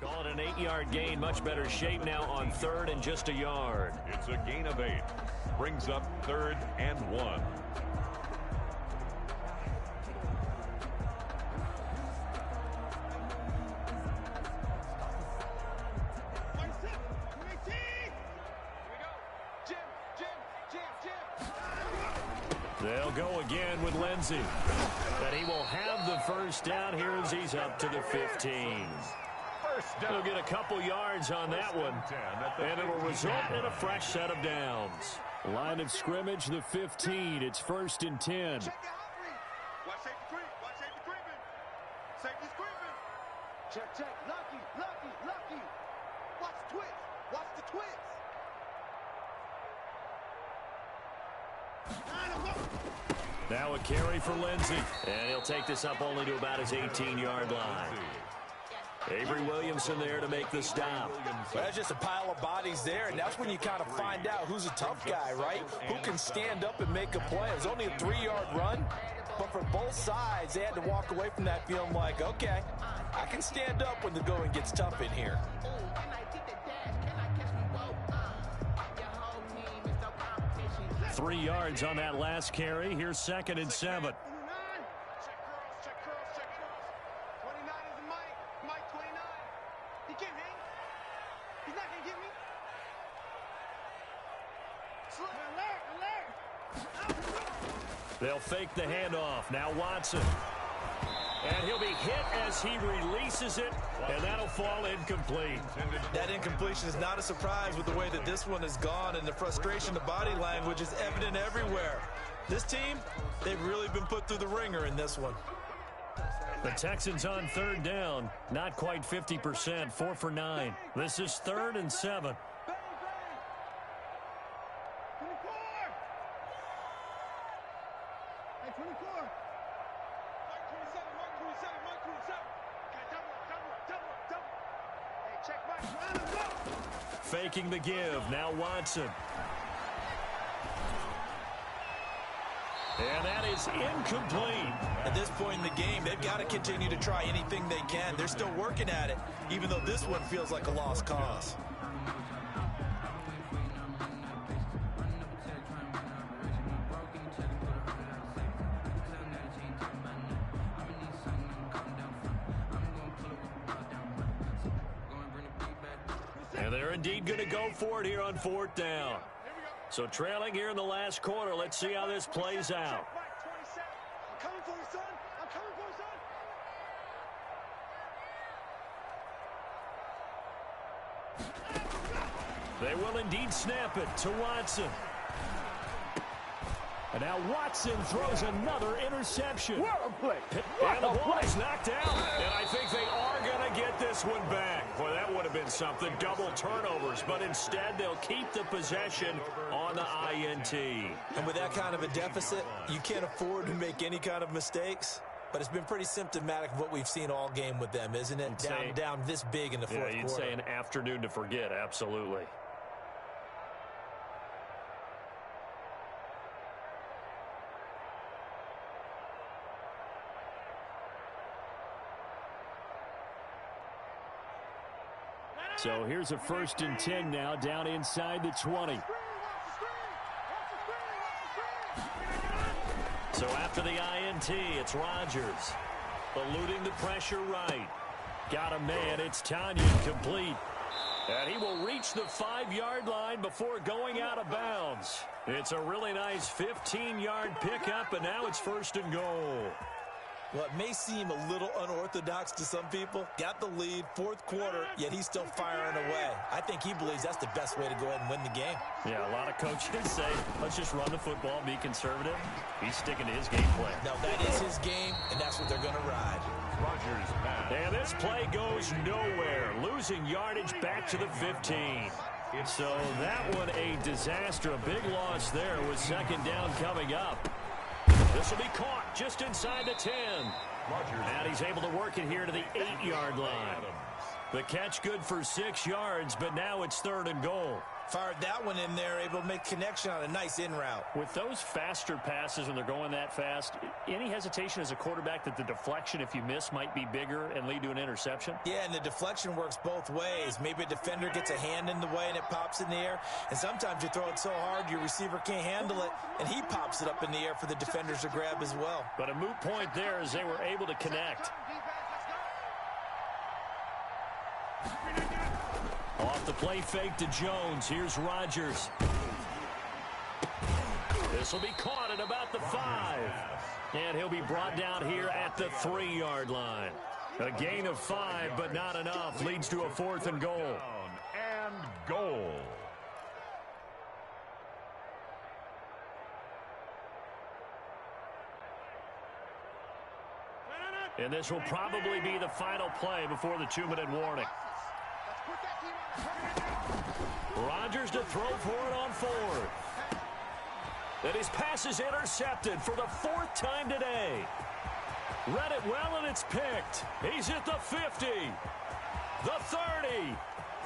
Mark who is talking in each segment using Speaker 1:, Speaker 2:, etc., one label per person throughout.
Speaker 1: Call it an 8-yard gain. Much better shape now on 3rd and just a yard.
Speaker 2: It's a gain of 8. Brings up 3rd and 1.
Speaker 1: They'll go again with Lindsey. But he will have the first down here as he's up to the 15. He'll get a couple yards on that one, and it'll result in a fresh set of downs. Line of scrimmage, the 15. It's 1st and 10.
Speaker 3: Watch safety creep. Watch safety creeping. Safety's creeping. Check. Lucky. Watch the twist. Watch the twist.
Speaker 1: Now a carry for Lindsey. And he'll take this up only to about his 18-yard line. Avery Williamson there to make the stop.
Speaker 4: Well, there's just a pile of bodies there, and that's when you kind of find out who's a tough guy, right? Who can stand up and make a play. It was only a 3-yard run, but for both sides, they had to walk away from that feeling like, okay, I can stand up when the going gets tough in here.
Speaker 1: 3 yards on that last carry. Here's 2nd and 7.
Speaker 3: Check curls. 29 is Mike 29. He can't hang. He's not going to get me. Alert.
Speaker 1: They'll fake the handoff. Now Watson. And he'll be hit as he releases it, and that'll fall incomplete.
Speaker 4: That incompletion is not a surprise with the way that this one has gone, and the frustration, the body language is evident everywhere. This team, they've really been put through the ringer in this one.
Speaker 1: The Texans on 3rd down, not quite 50%, 4 for 9. This is 3rd and 7. Faking the give. Now Watson. And that is incomplete.
Speaker 4: At this point in the game, they've got to continue to try anything they can. They're still working at it, even though this one feels like a lost cause.
Speaker 1: And they're indeed going to go for it here on 4th down. So trailing here in the last quarter. Let's see how this plays out.
Speaker 3: I'm coming for you, son. I'm coming for you, son.
Speaker 1: They will indeed snap it to Watson. And now Watson throws another interception.
Speaker 5: What a play.
Speaker 1: And the ball is knocked out. And I think they are going to get this one back. Boy, that would have been something. Double turnovers. But instead, they'll keep the possession on the INT.
Speaker 4: And with that kind of a deficit, you can't afford to make any kind of mistakes. But it's been pretty symptomatic of what we've seen all game with them, isn't it? Down this big in the fourth quarter.
Speaker 1: You'd say an afternoon to forget. Absolutely. So here's a 1st and 10 now, down inside the 20. So after the INT, it's Rodgers. Eluding the pressure right. Got a man, it's Tanya, complete. And he will reach the 5-yard line before going out of bounds. It's a really nice 15-yard pickup, and now it's 1st and goal.
Speaker 4: Well, it may seem a little unorthodox to some people. Got the lead, 4th quarter, yet he's still firing away. I think he believes that's the best way to go ahead and win the game.
Speaker 1: Yeah, a lot of coaches say, let's just run the football, be conservative. He's sticking to his game plan.
Speaker 4: No, that is his game, and that's what they're going to ride.
Speaker 2: Rodgers pass.
Speaker 1: And this play goes nowhere. Losing yardage back to the 15. So that one a disaster. A big loss there with 2nd down coming up. This will be caught just inside the 10. And he's able to work it here to the 8-yard line. The catch good for 6 yards, but now it's 3rd and goal.
Speaker 4: Fired that one in there, able to make connection on a nice in route.
Speaker 1: With those faster passes when they're going that fast, any hesitation as a quarterback that the deflection, if you miss, might be bigger and lead to an interception?
Speaker 4: Yeah, and the deflection works both ways. Maybe a defender gets a hand in the way and it pops in the air. And sometimes you throw it so hard your receiver can't handle it, and he pops it up in the air for the defenders to grab as well.
Speaker 1: But a moot point there as they were able to connect. Off the play fake to Jones. Here's Rodgers. This will be caught at about the 5. And he'll be brought down here at the 3-yard line. A gain of 5, but not enough. Leads to a 4th and goal.
Speaker 2: And goal.
Speaker 1: And this will probably be the final play before the 2-minute warning. Rodgers to throw for it on 4th. And his pass is intercepted for the 4th time today. Read it well, and it's picked. He's at the 50, the 30,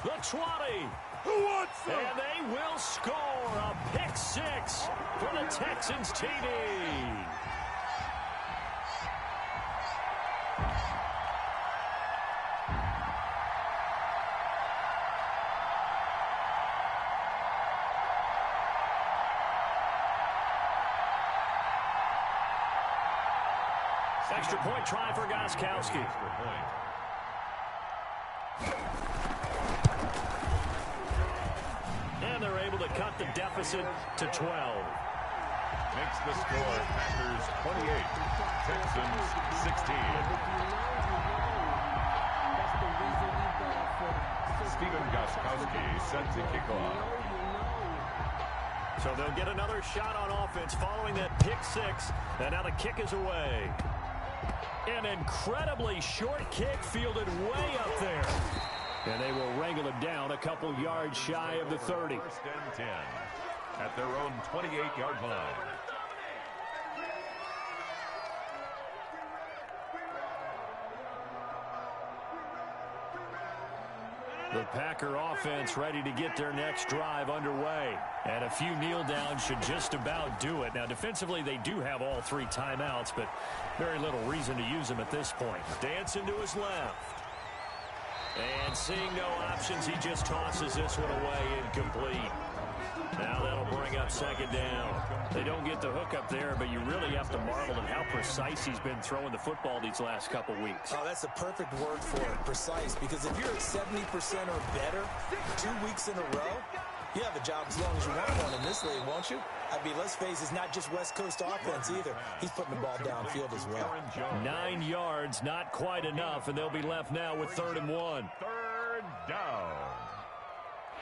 Speaker 1: the 20.
Speaker 2: Who wants it?
Speaker 1: And they will score a pick 6 for the Texans TD. Extra point try for Gostkowski. And they're able to cut the deficit to 12.
Speaker 2: Makes the score Packers 28, Texans 16. Stephen Gostkowski sets the kickoff.
Speaker 1: So they'll get another shot on offense following that pick 6. And now the kick is away. An incredibly short kick fielded way up there. And they will wrangle it down a couple yards shy of the 30.
Speaker 2: 1st and 10 at their own 28-yard line.
Speaker 1: The Packer offense ready to get their next drive underway. And a few kneel downs should just about do it. Now, defensively, they do have all 3 timeouts, but very little reason to use them at this point. Dancing to his left. And seeing no options, he just tosses this one away, incomplete. Now that'll bring up 2nd down. They don't get the hook up there, but you really have to marvel at how precise he's been throwing the football these last couple weeks.
Speaker 4: Oh, that's the perfect word for it, precise, because if you're at 70% or better 2 weeks in a row, you have a job as long as you want one in this league, won't you? I mean, let's face it, it's not just West Coast offense either. He's putting the ball downfield as well.
Speaker 1: 9 yards, not quite enough, and they'll be left now with 3rd and 1.
Speaker 2: 3rd down.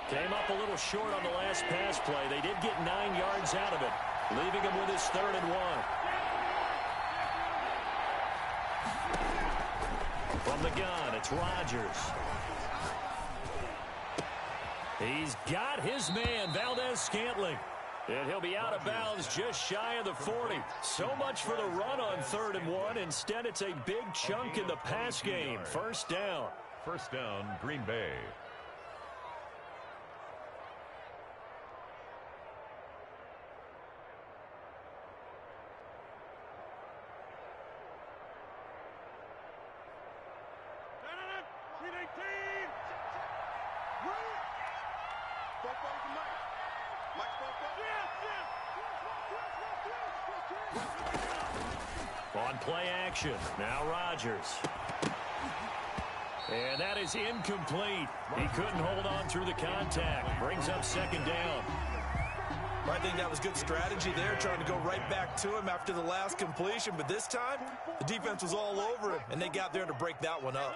Speaker 1: Came up a little short on the last pass play. They did get 9 yards out of it, leaving him with his 3rd and 1. From the gun, it's Rodgers. He's got his man, Valdez-Scantling. And he'll be out of bounds just shy of the 40. So much for the run on 3rd and 1. Instead, it's a big chunk in the pass game. 1st down.
Speaker 2: 1st down, Green Bay.
Speaker 1: On play action, now Rodgers. And that is incomplete. He couldn't hold on through the contact. Brings up 2nd down.
Speaker 4: I think that was good strategy there, trying to go right back to him after the last completion. But this time, the defense was all over him, and they got there to break that one up.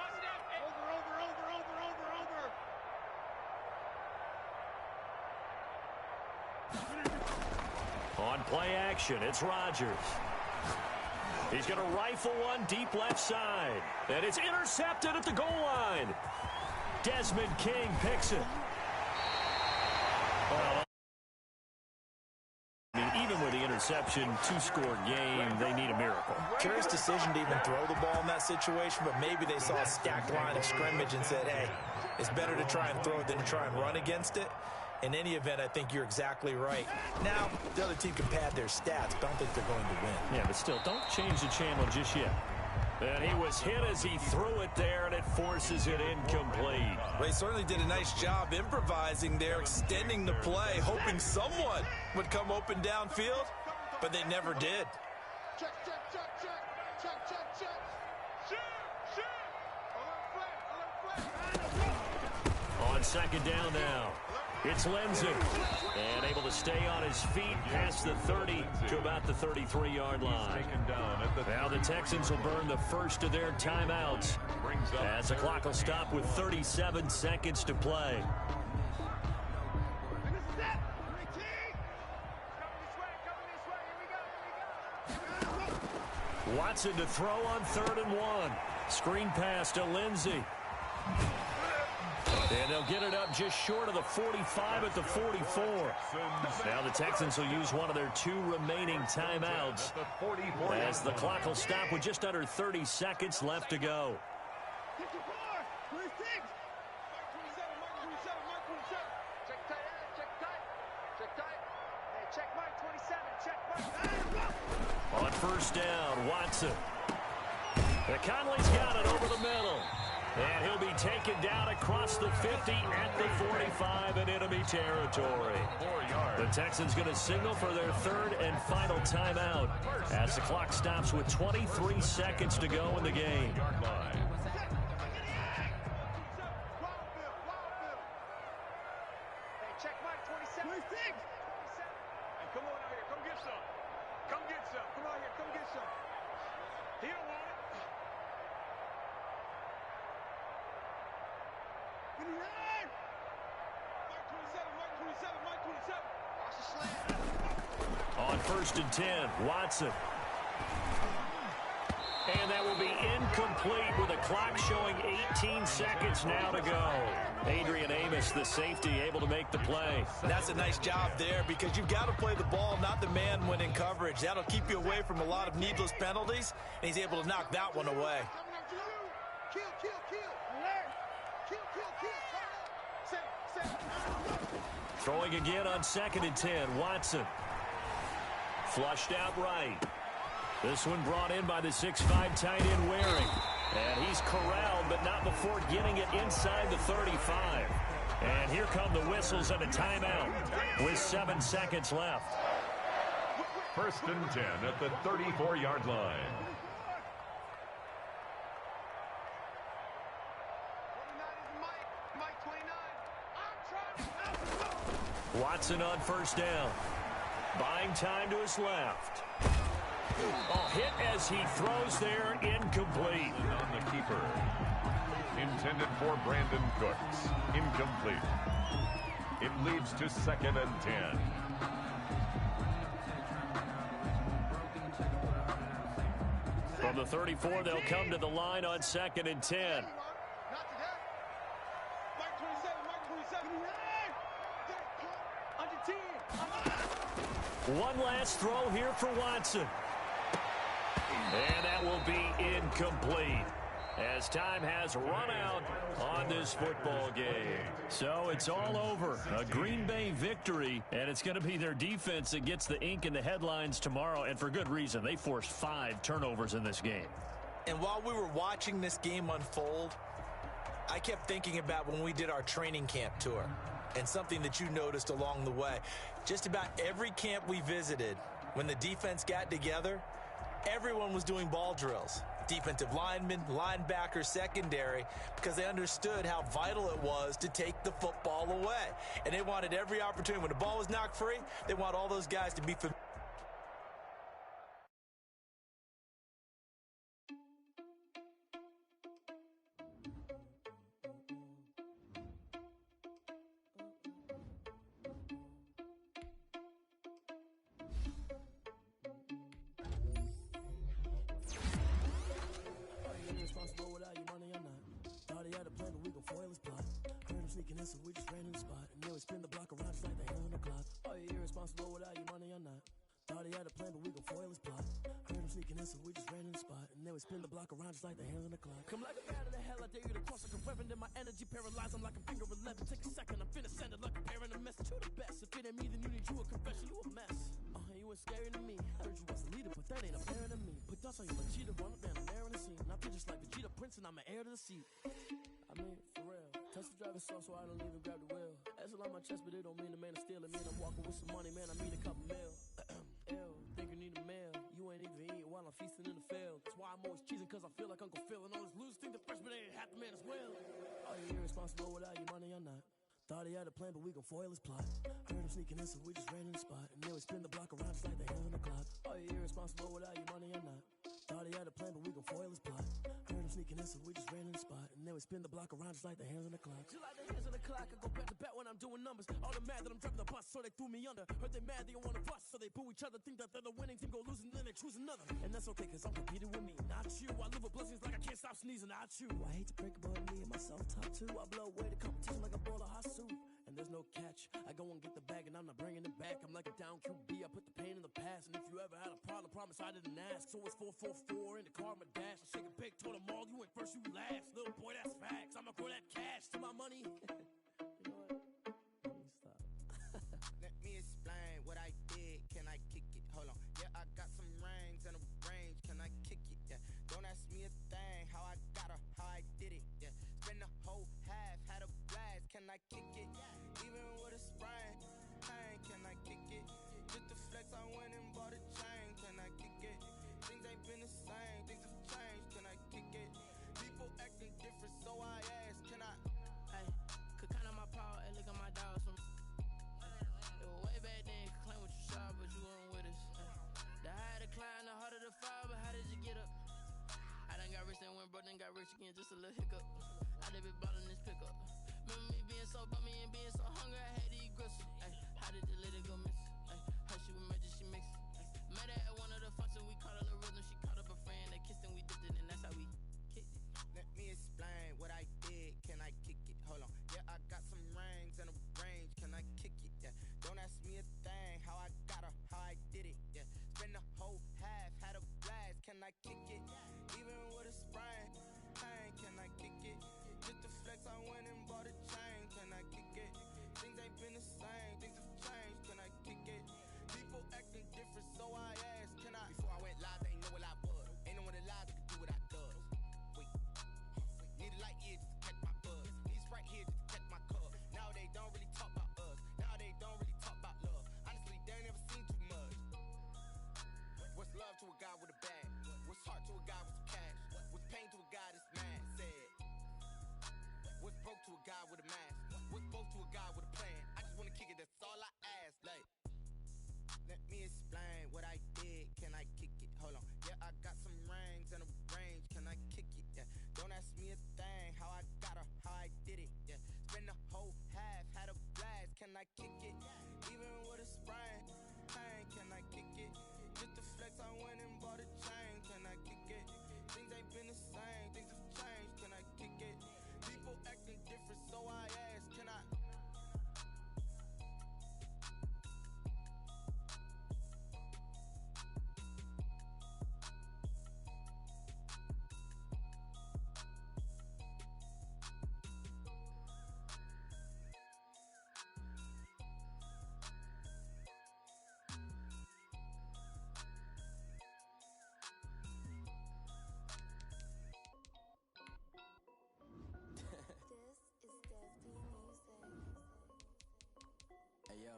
Speaker 1: On play action, it's Rodgers. He's going to rifle one deep left side. And it's intercepted at the goal line. Desmond King picks it. Well, I mean, even with the interception, two-score game. They need a miracle.
Speaker 4: Curious decision to even throw the ball in that situation, but maybe they saw a stacked line of scrimmage and said, hey, it's better to try and throw it than to try and run against it. In any event, I think you're exactly right. Now, the other team can pad their stats, but I don't think they're going to win.
Speaker 1: Yeah, but still, don't change the channel just yet. And he was hit as he threw it there, and it forces it incomplete.
Speaker 4: Well, he certainly did a nice job improvising there, extending the play, hoping someone would come open downfield, but they never did.
Speaker 3: Check, check, check, check. Check, check, check. Shoot, shoot. Alert flag,
Speaker 1: On second down now, it's Lindsey. And able to stay on his feet past the 30 to about the 33-yard line. Now the Texans will burn the first of their timeouts as the clock will stop with 37 seconds to play. Watson to throw on 3rd and 1. Screen pass to Lindsey. And they'll get it up just short of the 45 at the 44. Now the Texans will use one of their 2 remaining timeouts as the clock will stop with just under 30 seconds left to go. On first down, Watson. Conley's got it over the middle. And he'll be taken down across the 50 at the 45 in enemy territory. The Texans going to signal for their 3rd and final timeout as the clock stops with 23 seconds to go in the game.
Speaker 3: Check Mike 27. 26. Hey, come on out here. Come get some. Come get some. Come out here. Come get some. He don't want it. Get him in. Mike 27. Mike 27. Mike 27. Watch the slant.
Speaker 1: On 1st and 10, Watson. And that will be incomplete with a clock showing 18 seconds now to go. Adrian Amos, the safety, able to make the play.
Speaker 4: That's a nice job there because you've got to play the ball, not the man when in coverage. That'll keep you away from a lot of needless penalties, and he's able to knock that one away.
Speaker 3: Kill, kill, kill. Kill, kill, kill. Set.
Speaker 1: Throwing again on 2nd and 10, Watson. Flushed out right. This one brought in by the 6'5" tight end Waring. And he's corralled, but not before getting it inside the 35. And here come the whistles and a timeout with 7 seconds left.
Speaker 2: 1st and 10 at the 34-yard line.
Speaker 3: 29 is Mike. Mike 29.
Speaker 1: Watson on 1st down. Buying time to his left. Oh, hit as he throws there, incomplete.
Speaker 2: On the keeper. Intended for Brandon Cooks. Incomplete. It leads to 2nd and 10.
Speaker 1: From the 34, they'll come to the line on 2nd and 10.
Speaker 3: Not today. Mike 27. Mike 27. Under 10.
Speaker 1: One last throw here for Watson. And that will be incomplete as time has run out on this football game. So it's all over. A Green Bay victory, and it's going to be their defense that gets the ink in the headlines tomorrow, and for good reason. They forced 5 turnovers in this game.
Speaker 4: And while we were watching this game unfold, I kept thinking about when we did our training camp tour and something that you noticed along the way. Just about every camp we visited, when the defense got together, everyone was doing ball drills. Defensive linemen, linebackers, secondary, because they understood how vital it was to take the football away. And they wanted every opportunity. When the ball was knocked free, they want all those guys to be familiar.
Speaker 5: So we just ran in the spot, and they would spin the block around just like the hell on the clock. Are you irresponsible without your money or not? Thought he had had a plan, but we gon' foil his plot. Heard him sneaking in, so we just ran in the spot. And then we spin the block around just like the hands on the clock. Come like a bat of the hell, I dare you to cross like a reverend. And my energy paralyzed, I'm like a finger 11. Take a second, I'm finna send it like a parent, a message to the best. If it ain't me, then you need you a confession, you a mess. You ain't scary to me. Heard you was a leader, but that ain't apparent to me. Put dust on you like cheetah, run up down the air in the scene. And I feel just like Vegeta Prince, and I'm an heir to the seat. I mean, for real. Touch the driver's sauce so I don't even grab the wheel. That's on my chest, but it don't mean the man is stealing. Man, I'm walking with some money, man, I mean a couple mil. Ew, think you need a meal. You ain't even eating while I'm feasting in the field. That's why I'm always cheesing, cause I feel like Uncle Phil. And all those losers think the freshman ain't half the man as well. Are you irresponsible without your money or not? Thought he had a plan, but we gon' foil his plot. Heard him sneaking in, so we just ran in the spot. And then we spin the block around just like the hands on the clock. Are you irresponsible without your money or not? Thought he had a plan, but we gon' foil his plot. Heard him sneaking in, so we just ran in the spot. And then we spin the block around just like the hands on the clock. Just like the hands on the clock, I go back to back when I'm doing numbers. All the mad that I'm driving the bus, so they threw me under. Heard they mad, they don't wanna bust, so they boo each other. Think that they're the winning team, go losing, then they choose another. And that's okay, cause I'm competing with me, not you. I live with blessings like I can't stop sneezing, not you. I hate to break it, but me and myself top two. I blow away the competition like a bowl of hot soup. And there's no catch. I go and get the bag and I'm not bringing it back. I'm like a down QB, I put the pain in the past. And if you ever had a problem, promise I didn't ask. So it's 444 in the car, my dash. I shake a big, told them all, you went first, you last. Little boy, that's facts. I'ma grow that cash to my money. You know what? Let me stop.
Speaker 6: Let me explain what I did. Can I kick it? Hold on. Yeah, I got some rings and a range. Can I kick it? Yeah. Don't ask me a thing. How I got her, how I did it. Yeah. Spend the whole half, had a blast. Can I kick it? Even with a sprain. Hey, can I kick it? Just the flex, I went and bought a chain. Can I kick it? Things ain't been the same. Things have changed. Can I kick it? People acting different, so I asked. Can I?
Speaker 7: Hey, could count on my power and look at my dogs from. It was way back then, could claim what you saw, but you weren't with us. The higher the climb, the harder the fall, but how did you get up? I done got rich and went broke, then got rich again, just a little hiccup. I done been ballin' this pickup. Remember me being so bummy and being so hungry, I had to eat gristle. How did the lady go miss? How she was magic, she mixed. Met her at one of the functions, we caught her the rhythm, she caught up a friend, they kissed and we dipped it, and that's how we kicked it.
Speaker 6: Let me explain what I did. Can I kick it? Hold on. Yeah, I got some rings and a range. Can I kick it? Yeah. Don't ask me a thing. How I got her, how I did it. Yeah. Spend the whole half, had a blast. Can I kick it? Even with a sprain. Hey, can I kick it? Just the flex, I went and bought a chain. Can I kick it? Things ain't been the same. Things have changed. Can I kick it? People acting different, so I asked. Can I? Before I went live, they ain't know what I was. Ain't no one alive that could do what I does. Wait. Need a light here just to catch my buzz. Need Sprite here just to catch my cup. Now they don't really talk about us. Now they don't really talk about love. Honestly, they ain't never seen too much. What's love to a guy with a bag? What's heart to a guy with some cash? What's pain to a guy that's mad? Said. What's broke to a guy with a mask? What's both to a guy with a plan? I just wanna kick it, that's all I ask. Like, let me explain what I did. Can I kick it? Hold on. Yeah, I got some rings and a range. Can I kick it? Yeah. Don't ask me a thing. How I got her, how I did it. Yeah. Spend the whole half, had a blast. Can I kick it? Even with a sprain. Hey, can I kick it? Just the flex, I went and bought a chain. Can I kick it? Things ain't been the same. Things have changed. Can I kick it? People acting different, so I asked. Can I?
Speaker 8: This is Dev D Music.
Speaker 9: Hey yo,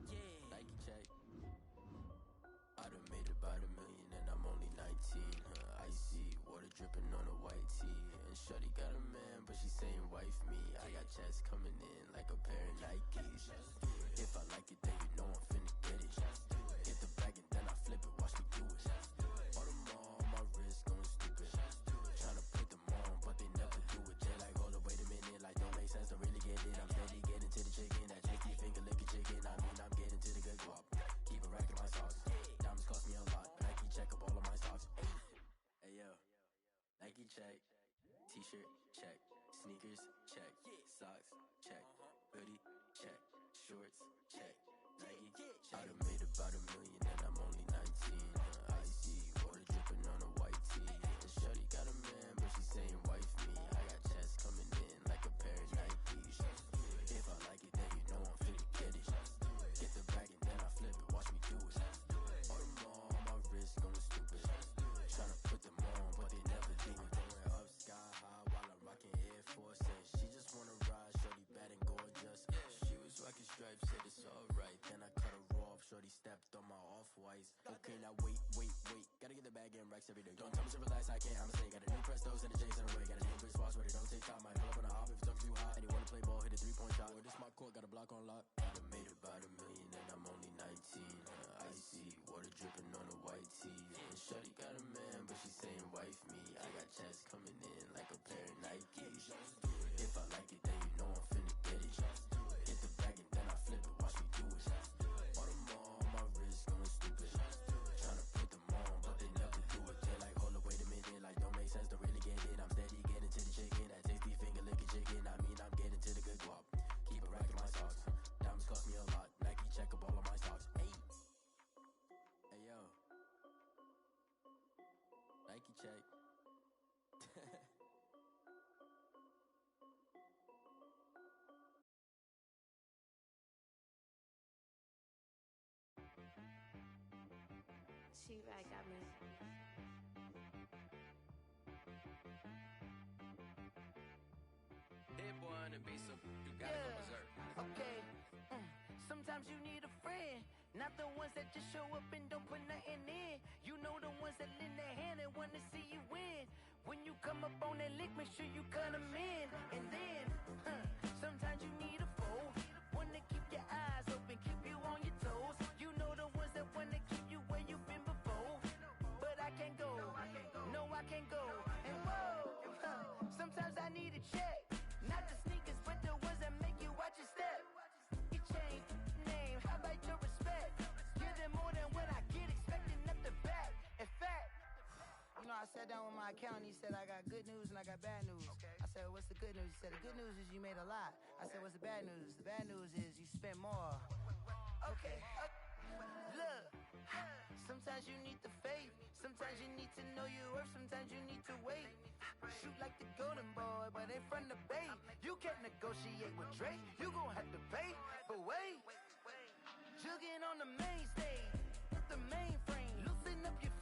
Speaker 9: yeah. Nike check. I done made about $1 million and I'm only 19. Icy water dripping on a white tee. And shorty got a man, but she saying wife me. I got checks coming in like a pair of Nikes. If I like it, then you know I'm finna get it. Hit the bag and then I flip it, watch me do it. All them on my wrist going stupid. Tryna put them on, but they never do it. They like, hold up, wait a minute, like don't make sense, don't really get it. I'm steady getting to the chicken, that chicky finger licking chicken. I mean, I'm getting to the good guap. Keep a rack in my socks. Diamonds cost me a lot, but Nike check up all of my stocks. Hey yo, Nike check, t-shirt check, sneakers check, socks check, hoodie check, shorts check, Nike check. I done made about $1 million and I'm only 19. ice. Okay, now wait. Gotta get the bag and racks every day. Don't tell me to relax, I can't, I'ma say. Got a new Prestos and a Jason away. Got a new bitch spots where they don't take time. Might pull up on a hop if it's too hot. And he wanna play ball, hit a 3-point shot. Well, this my court, got a block on lock. I done made about $1 million and I'm only 19. Icy, water dripping on a white tee. And shorty got a man, but she saying wife me. I got checks coming in like a pair of Nikes. If I like it, then you know I'm finna get it. Hit the bag and then I flip it, watch me do it. All them all on my wrist, going stupid. Tryna put them on, but they never do it. They're like, hold up, wait a minute, like don't make sense to really get it. I'm steady getting to the chicken, that tasty finger licking chicken. I mean, I'm getting to the good guap. Keep it racking my socks. Diamonds cost me a lot. Nike check up all of my stocks. Hey yo, Nike check.
Speaker 8: She right got me.
Speaker 9: Hit boy on the beat, so you gotta go berserk.
Speaker 6: Okay. Sometimes you need a friend, not the ones that just show up and don't put nothing in. You know the ones that lend their hand and want to see you win. When you come up on that lick, make sure you cut them in. And then, sometimes you need a foe, one to keep your eyes open, keep you on your toes. You know the ones that want to keep you where you've been before. But I can't go, no I can't go. And whoa, sometimes I need a check. Not the sneakers, but the ones that make you watch your step. Your chain, name, how about your respect? Give them more than what I get, expecting nothing back. In fact, you know, I sat down with my accountant, he said I got good news and I got bad news. I said, what's the good news? He said, the good news is you made a lot. I said, what's the bad news? The bad news is you spent more. Okay, look, sometimes you need the faith, sometimes you need to know your worth, sometimes you need to wait. Shoot like the golden boy, but in front of Bay. You can't negotiate with Drake, you gon' have to pay. But wait, jugging on the main stage, with the mainframe, loosen up your